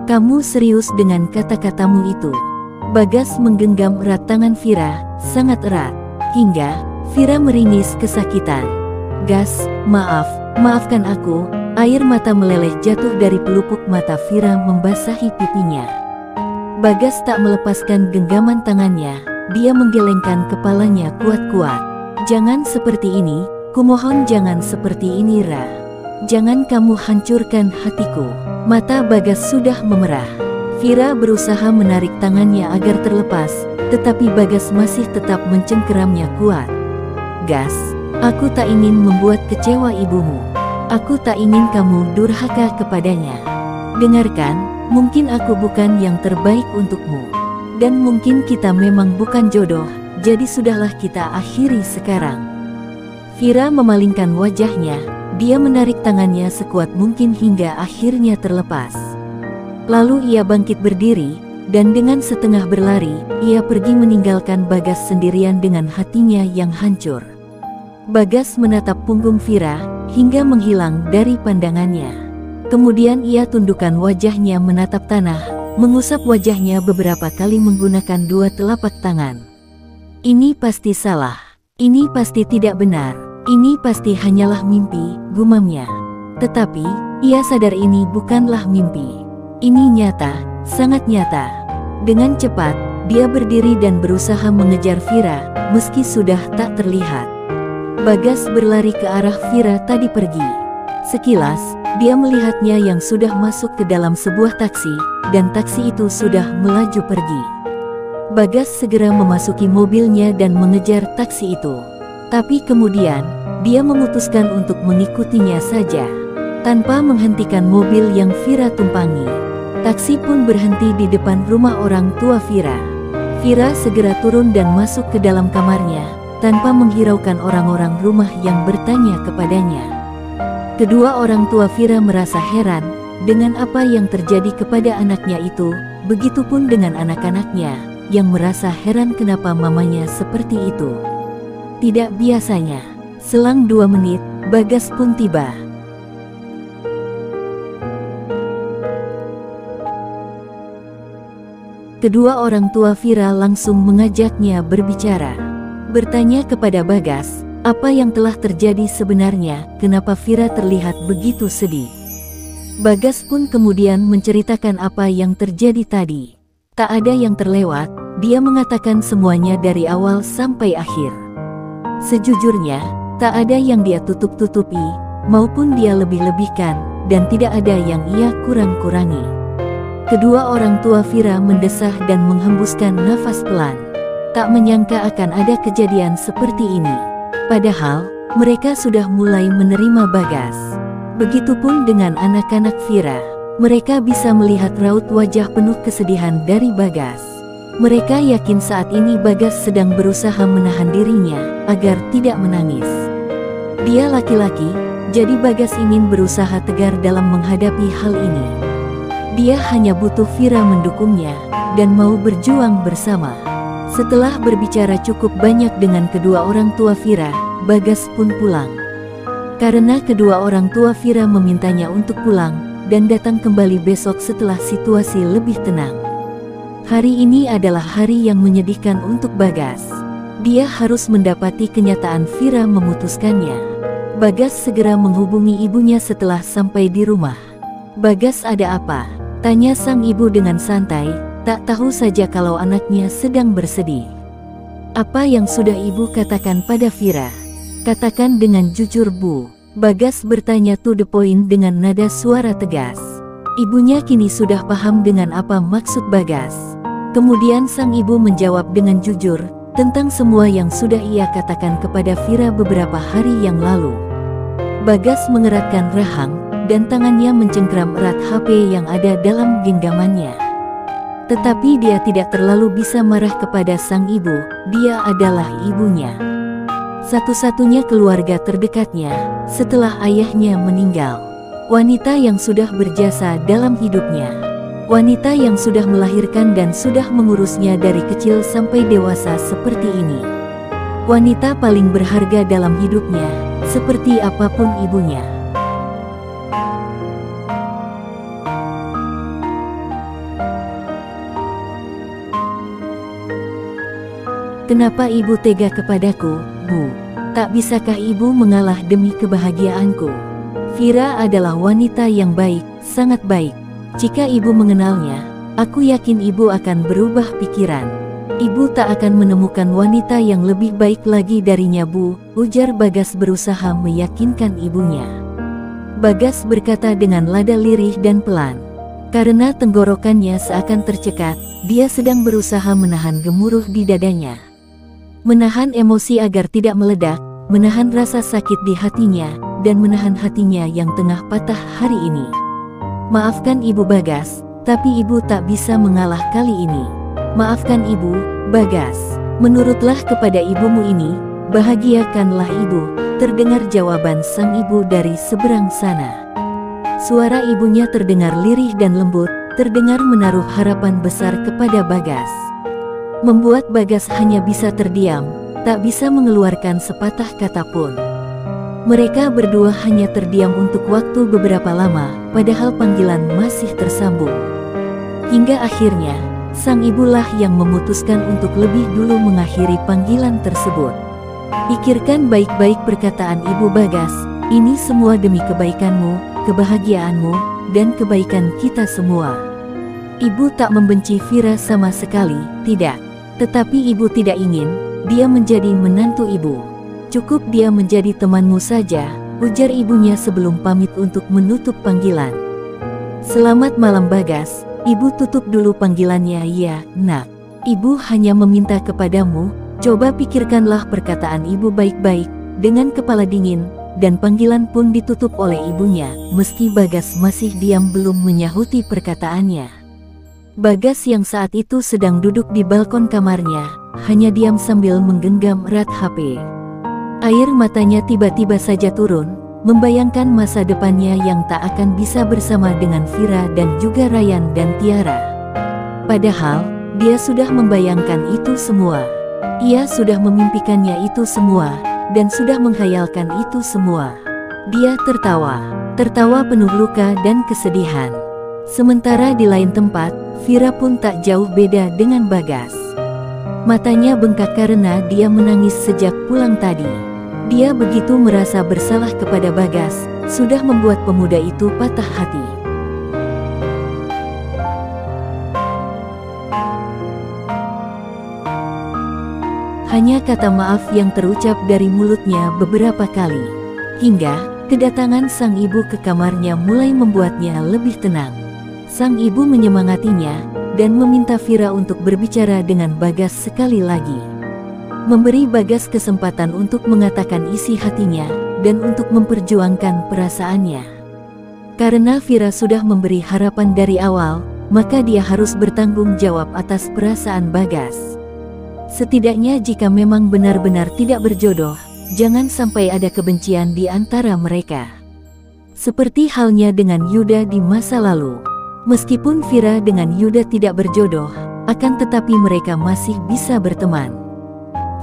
Kamu serius dengan kata-katamu itu? Bagas menggenggam erat tangan Vira, sangat erat, hingga Vira meringis kesakitan. Gas, maafkan aku. Air mata meleleh jatuh dari pelupuk mata Vira membasahi pipinya. Bagas tak melepaskan genggaman tangannya, dia menggelengkan kepalanya kuat-kuat. Jangan seperti ini, kumohon jangan seperti ini Ra. Jangan kamu hancurkan hatiku. Mata Bagas sudah memerah. Vira berusaha menarik tangannya agar terlepas, tetapi Bagas masih tetap mencengkeramnya kuat. Gas, aku tak ingin membuat kecewa ibumu. Aku tak ingin kamu durhaka kepadanya. Dengarkan, mungkin aku bukan yang terbaik untukmu. Dan mungkin kita memang bukan jodoh, jadi sudahlah kita akhiri sekarang. Vira memalingkan wajahnya, dia menarik tangannya sekuat mungkin hingga akhirnya terlepas. Lalu ia bangkit berdiri, dan dengan setengah berlari, ia pergi meninggalkan Bagas sendirian dengan hatinya yang hancur. Bagas menatap punggung Vira, hingga menghilang dari pandangannya. Kemudian ia tundukkan wajahnya menatap tanah, mengusap wajahnya beberapa kali menggunakan dua telapak tangan. Ini pasti salah. Ini pasti tidak benar. Ini pasti hanyalah mimpi, gumamnya. Tetapi, ia sadar ini bukanlah mimpi. Ini nyata, sangat nyata. Dengan cepat, dia berdiri dan berusaha mengejar Vira, meski sudah tak terlihat. Bagas berlari ke arah Vira tadi pergi. Sekilas, dia melihatnya yang sudah masuk ke dalam sebuah taksi, dan taksi itu sudah melaju pergi. Bagas segera memasuki mobilnya dan mengejar taksi itu. Tapi kemudian, dia memutuskan untuk mengikutinya saja. Tanpa menghentikan mobil yang Vira tumpangi, taksi pun berhenti di depan rumah orang tua Vira. Vira segera turun dan masuk ke dalam kamarnya, tanpa menghiraukan orang-orang rumah yang bertanya kepadanya. Kedua orang tua Vira merasa heran dengan apa yang terjadi kepada anaknya itu, begitupun dengan anak-anaknya, yang merasa heran kenapa mamanya seperti itu. Tidak biasanya. Selang 2 menit, Bagas pun tiba. Kedua orang tua Vira langsung mengajaknya berbicara. Bertanya kepada Bagas, apa yang telah terjadi sebenarnya, kenapa Vira terlihat begitu sedih. Bagas pun kemudian menceritakan apa yang terjadi tadi. Tak ada yang terlewat, dia mengatakan semuanya dari awal sampai akhir. Sejujurnya, tak ada yang dia tutup-tutupi, maupun dia lebih-lebihkan, dan tidak ada yang ia kurang-kurangi. Kedua orang tua Vira mendesah dan menghembuskan nafas pelan. Tak menyangka akan ada kejadian seperti ini. Padahal, mereka sudah mulai menerima Bagas. Begitupun dengan anak-anak Vira. Mereka bisa melihat raut wajah penuh kesedihan dari Bagas. Mereka yakin saat ini Bagas sedang berusaha menahan dirinya, agar tidak menangis. Dia laki-laki, jadi Bagas ingin berusaha tegar dalam menghadapi hal ini. Dia hanya butuh Vira mendukungnya, dan mau berjuang bersama. Setelah berbicara cukup banyak dengan kedua orang tua Vira, Bagas pun pulang. Karena kedua orang tua Vira memintanya untuk pulang, dan datang kembali besok setelah situasi lebih tenang. Hari ini adalah hari yang menyedihkan untuk Bagas. Dia harus mendapati kenyataan Vira memutuskannya. Bagas segera menghubungi ibunya setelah sampai di rumah. "Bagas, ada apa?" tanya sang ibu dengan santai, tak tahu saja kalau anaknya sedang bersedih. "Apa yang sudah ibu katakan pada Vira? Katakan dengan jujur, Bu." Bagas bertanya to the point dengan nada suara tegas. Ibunya kini sudah paham dengan apa maksud Bagas. Kemudian sang ibu menjawab dengan jujur tentang semua yang sudah ia katakan kepada Vira beberapa hari yang lalu. Bagas mengeratkan rahang, dan tangannya mencengkram erat HP yang ada dalam genggamannya. Tetapi dia tidak terlalu bisa marah kepada sang ibu, dia adalah ibunya. Satu-satunya keluarga terdekatnya, setelah ayahnya meninggal. Wanita yang sudah berjasa dalam hidupnya. Wanita yang sudah melahirkan dan sudah mengurusnya dari kecil sampai dewasa seperti ini. Wanita paling berharga dalam hidupnya, seperti apapun ibunya. Kenapa ibu tega kepadaku, Bu? Tak bisakah ibu mengalah demi kebahagiaanku? Vira adalah wanita yang baik, sangat baik. Jika ibu mengenalnya, aku yakin ibu akan berubah pikiran. Ibu tak akan menemukan wanita yang lebih baik lagi darinya, Bu, ujar Bagas berusaha meyakinkan ibunya. Bagas berkata dengan nada lirih dan pelan. Karena tenggorokannya seakan tercekat, dia sedang berusaha menahan gemuruh di dadanya. Menahan emosi agar tidak meledak, menahan rasa sakit di hatinya, dan menahan hatinya yang tengah patah hari ini. Maafkan Ibu Bagas, tapi ibu tak bisa mengalah kali ini. Maafkan ibu, Bagas. Menurutlah kepada ibumu ini, bahagiakanlah ibu, terdengar jawaban sang ibu dari seberang sana. Suara ibunya terdengar lirih dan lembut, terdengar menaruh harapan besar kepada Bagas. Membuat Bagas hanya bisa terdiam, tak bisa mengeluarkan sepatah kata pun. Mereka berdua hanya terdiam untuk waktu beberapa lama, padahal panggilan masih tersambung. Hingga akhirnya, sang ibulah yang memutuskan untuk lebih dulu mengakhiri panggilan tersebut. Pikirkan baik-baik perkataan Ibu Bagas, ini semua demi kebaikanmu, kebahagiaanmu, dan kebaikan kita semua. Ibu tak membenci Vira sama sekali, tidak. Tetapi ibu tidak ingin dia menjadi menantu ibu. Cukup dia menjadi temanmu saja, ujar ibunya sebelum pamit untuk menutup panggilan. Selamat malam Bagas, ibu tutup dulu panggilannya. Ya, nak. Ibu hanya meminta kepadamu, coba pikirkanlah perkataan ibu baik-baik, dengan kepala dingin, dan panggilan pun ditutup oleh ibunya, meski Bagas masih diam belum menyahuti perkataannya. Bagas yang saat itu sedang duduk di balkon kamarnya, hanya diam sambil menggenggam erat HP. Air matanya tiba-tiba saja turun, membayangkan masa depannya yang tak akan bisa bersama dengan Vira dan juga Ryan dan Tiara. Padahal, dia sudah membayangkan itu semua. Ia sudah memimpikannya itu semua, dan sudah menghayalkan itu semua. Dia tertawa penuh luka dan kesedihan. Sementara di lain tempat, Vira pun tak jauh beda dengan Bagas. Matanya bengkak karena dia menangis sejak pulang tadi. Dia begitu merasa bersalah kepada Bagas, sudah membuat pemuda itu patah hati. Hanya kata maaf yang terucap dari mulutnya beberapa kali. Hingga, kedatangan sang ibu ke kamarnya mulai membuatnya lebih tenang. Sang ibu menyemangatinya, dan meminta Vira untuk berbicara dengan Bagas sekali lagi. Memberi Bagas kesempatan untuk mengatakan isi hatinya, dan untuk memperjuangkan perasaannya. Karena Vira sudah memberi harapan dari awal, maka dia harus bertanggung jawab atas perasaan Bagas. Setidaknya jika memang benar-benar tidak berjodoh, jangan sampai ada kebencian di antara mereka. Seperti halnya dengan Yuda di masa lalu. Meskipun Vira dengan Yuda tidak berjodoh, akan tetapi mereka masih bisa berteman.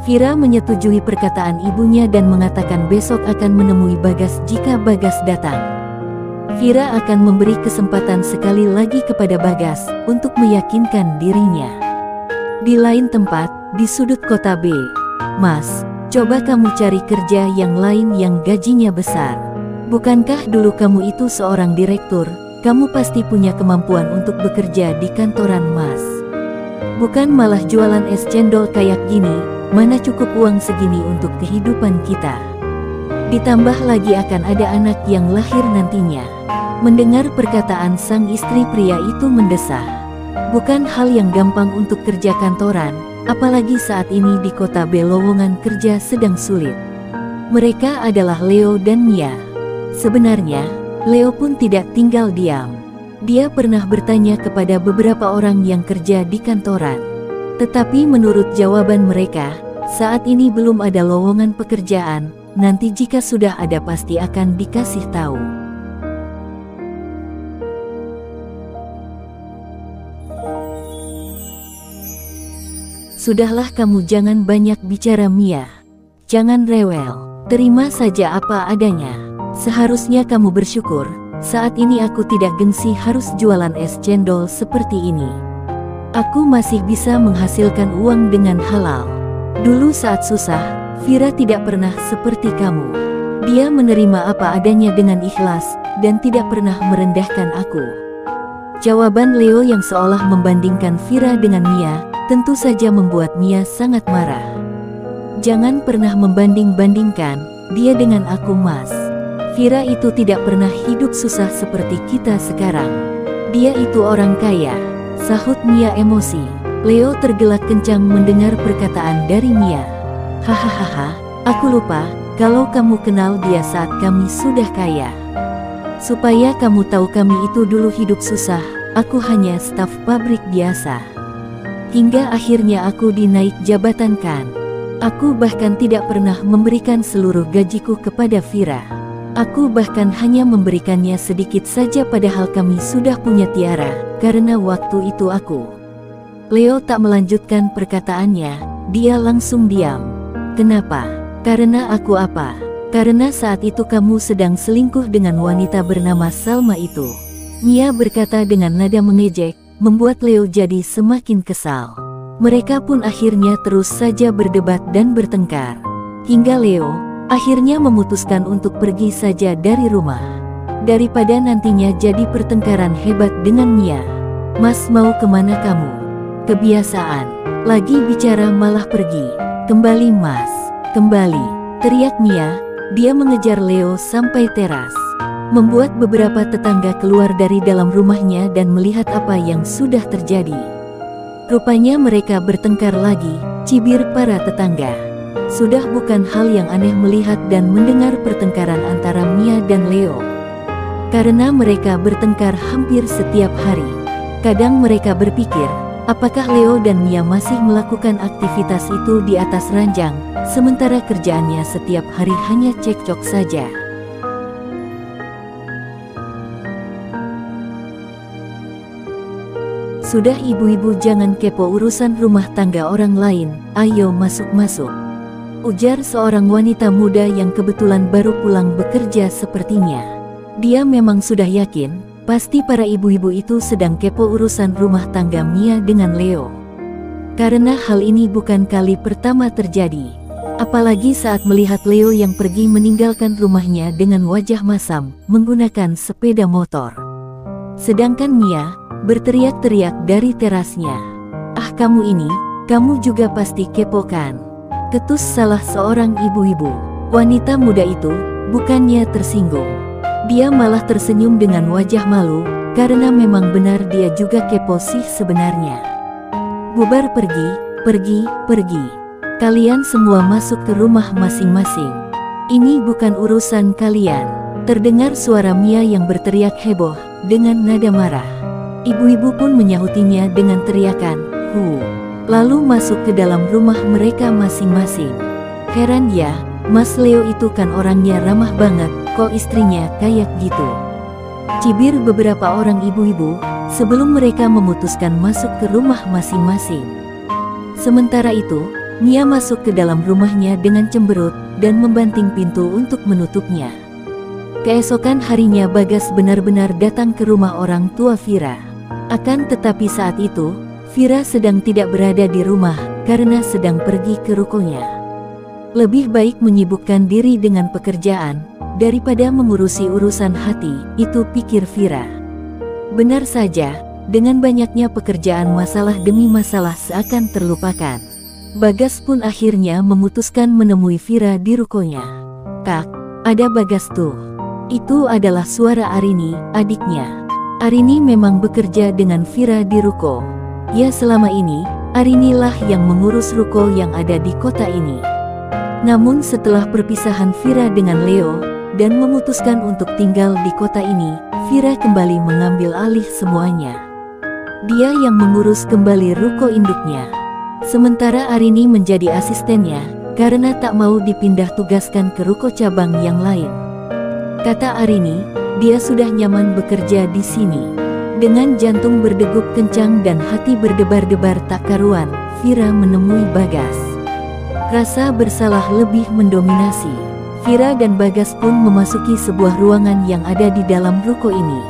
Vira menyetujui perkataan ibunya dan mengatakan besok akan menemui Bagas jika Bagas datang. Vira akan memberi kesempatan sekali lagi kepada Bagas untuk meyakinkan dirinya. Di lain tempat, di sudut kota B. Mas, coba kamu cari kerja yang lain yang gajinya besar. Bukankah dulu kamu itu seorang direktur? Kamu pasti punya kemampuan untuk bekerja di kantoran Mas. Bukan malah jualan es cendol kayak gini, mana cukup uang segini untuk kehidupan kita. Ditambah lagi akan ada anak yang lahir nantinya. Mendengar perkataan sang istri pria itu mendesah. Bukan hal yang gampang untuk kerja kantoran, apalagi saat ini di kota B lowongan kerja sedang sulit. Mereka adalah Leo dan Mia. Sebenarnya, Leo pun tidak tinggal diam. Dia pernah bertanya kepada beberapa orang yang kerja di kantoran. Tetapi menurut jawaban mereka, saat ini belum ada lowongan pekerjaan, nanti jika sudah ada pasti akan dikasih tahu. Sudahlah kamu jangan banyak bicara Mia. Jangan rewel, terima saja apa adanya. Seharusnya kamu bersyukur, saat ini aku tidak gengsi harus jualan es cendol seperti ini. Aku masih bisa menghasilkan uang dengan halal. Dulu saat susah, Vira tidak pernah seperti kamu. Dia menerima apa adanya dengan ikhlas, dan tidak pernah merendahkan aku. Jawaban Leo yang seolah membandingkan Vira dengan Mia, tentu saja membuat Mia sangat marah. Jangan pernah membanding-bandingkan dia dengan aku, Mas. Vira itu tidak pernah hidup susah seperti kita sekarang. Dia itu orang kaya, sahut Mia emosi. Leo tergelak kencang mendengar perkataan dari Mia. Hahaha, aku lupa kalau kamu kenal dia saat kami sudah kaya. Supaya kamu tahu kami itu dulu hidup susah, aku hanya staf pabrik biasa. Hingga akhirnya aku dinaik jabatan kan. Aku bahkan tidak pernah memberikan seluruh gajiku kepada Vira. Aku bahkan hanya memberikannya sedikit saja padahal kami sudah punya Tiara, karena waktu itu aku. Leo tak melanjutkan perkataannya, dia langsung diam. Kenapa? Karena aku apa? Karena saat itu kamu sedang selingkuh dengan wanita bernama Salma itu. Mia berkata dengan nada mengejek, membuat Leo jadi semakin kesal. Mereka pun akhirnya terus saja berdebat dan bertengkar. Hingga Leo akhirnya memutuskan untuk pergi saja dari rumah. Daripada nantinya jadi pertengkaran hebat dengan Mia. Mas mau kemana kamu? Kebiasaan, lagi bicara malah pergi. Kembali Mas, kembali, teriak Mia. Dia mengejar Leo sampai teras, membuat beberapa tetangga keluar dari dalam rumahnya dan melihat apa yang sudah terjadi. Rupanya mereka bertengkar lagi, cibir para tetangga. Sudah bukan hal yang aneh melihat dan mendengar pertengkaran antara Mia dan Leo. Karena mereka bertengkar hampir setiap hari. Kadang mereka berpikir, apakah Leo dan Mia masih melakukan aktivitas itu di atas ranjang, sementara kerjaannya setiap hari hanya cekcok saja. Sudah ibu-ibu jangan kepo urusan rumah tangga orang lain, ayo masuk-masuk. Ujar seorang wanita muda yang kebetulan baru pulang bekerja sepertinya. Dia memang sudah yakin, pasti para ibu-ibu itu sedang kepo urusan rumah tangga Mia dengan Leo. Karena hal ini bukan kali pertama terjadi. Apalagi saat melihat Leo yang pergi meninggalkan rumahnya dengan wajah masam, menggunakan sepeda motor. Sedangkan Mia berteriak-teriak dari terasnya. Ah kamu ini, kamu juga pasti kepo kan? Ketus salah seorang ibu-ibu. Wanita muda itu bukannya tersinggung. Dia malah tersenyum dengan wajah malu, karena memang benar dia juga kepo sih sebenarnya. Bubar pergi, pergi, pergi. Kalian semua masuk ke rumah masing-masing. Ini bukan urusan kalian. Terdengar suara Mia yang berteriak heboh, dengan nada marah. Ibu-ibu pun menyahutinya dengan teriakan, "Hu!" Lalu masuk ke dalam rumah mereka masing-masing. Heran ya, Mas Leo itu kan orangnya ramah banget, kok istrinya kayak gitu. Cibir beberapa orang ibu-ibu, sebelum mereka memutuskan masuk ke rumah masing-masing. Sementara itu, Mia masuk ke dalam rumahnya dengan cemberut, dan membanting pintu untuk menutupnya. Keesokan harinya Bagas benar-benar datang ke rumah orang tua Vira. Akan tetapi saat itu, Vira sedang tidak berada di rumah, karena sedang pergi ke rukonya. Lebih baik menyibukkan diri dengan pekerjaan, daripada mengurusi urusan hati, itu pikir Vira. Benar saja, dengan banyaknya pekerjaan masalah demi masalah seakan terlupakan. Bagas pun akhirnya memutuskan menemui Vira di rukonya. "Kak, ada Bagas tuh." Itu adalah suara Arini, adiknya. Arini memang bekerja dengan Vira di ruko. Ya selama ini, Arinilah yang mengurus ruko yang ada di kota ini. Namun setelah perpisahan Vira dengan Leo, dan memutuskan untuk tinggal di kota ini, Vira kembali mengambil alih semuanya. Dia yang mengurus kembali ruko induknya. Sementara Arini menjadi asistennya, karena tak mau dipindah tugaskan ke ruko cabang yang lain. Kata Arini, dia sudah nyaman bekerja di sini. Dengan jantung berdegup kencang dan hati berdebar-debar tak karuan, Vira menemui Bagas. Rasa bersalah lebih mendominasi. Vira dan Bagas pun memasuki sebuah ruangan yang ada di dalam ruko ini.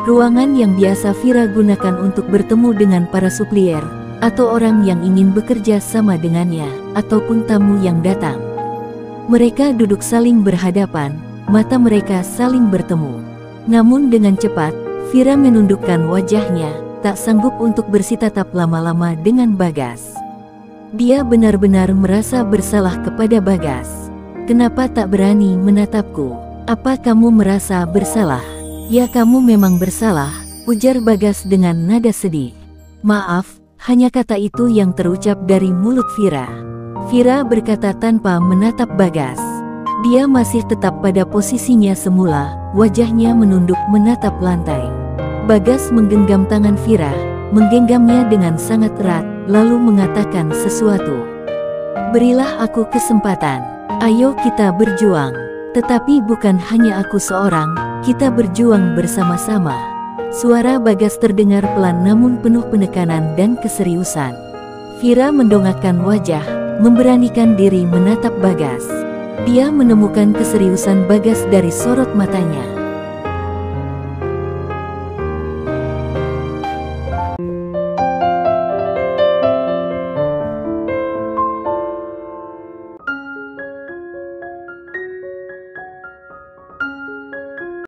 Ruangan yang biasa Vira gunakan untuk bertemu dengan para suplier, atau orang yang ingin bekerja sama dengannya, ataupun tamu yang datang. Mereka duduk saling berhadapan, mata mereka saling bertemu. Namun dengan cepat, Vira menundukkan wajahnya, tak sanggup untuk bersitatap lama-lama dengan Bagas. Dia benar-benar merasa bersalah kepada Bagas. Kenapa tak berani menatapku? Apa kamu merasa bersalah? Ya, kamu memang bersalah, ujar Bagas dengan nada sedih. Maaf, hanya kata itu yang terucap dari mulut Vira. Vira berkata tanpa menatap Bagas. Dia masih tetap pada posisinya semula, wajahnya menunduk menatap lantai. Bagas menggenggam tangan Vira, menggenggamnya dengan sangat erat, lalu mengatakan sesuatu. Berilah aku kesempatan. Ayo kita berjuang. Tetapi bukan hanya aku seorang, kita berjuang bersama-sama. Suara Bagas terdengar pelan namun penuh penekanan dan keseriusan. Vira mendongakkan wajah, memberanikan diri menatap Bagas. Dia menemukan keseriusan Bagas dari sorot matanya.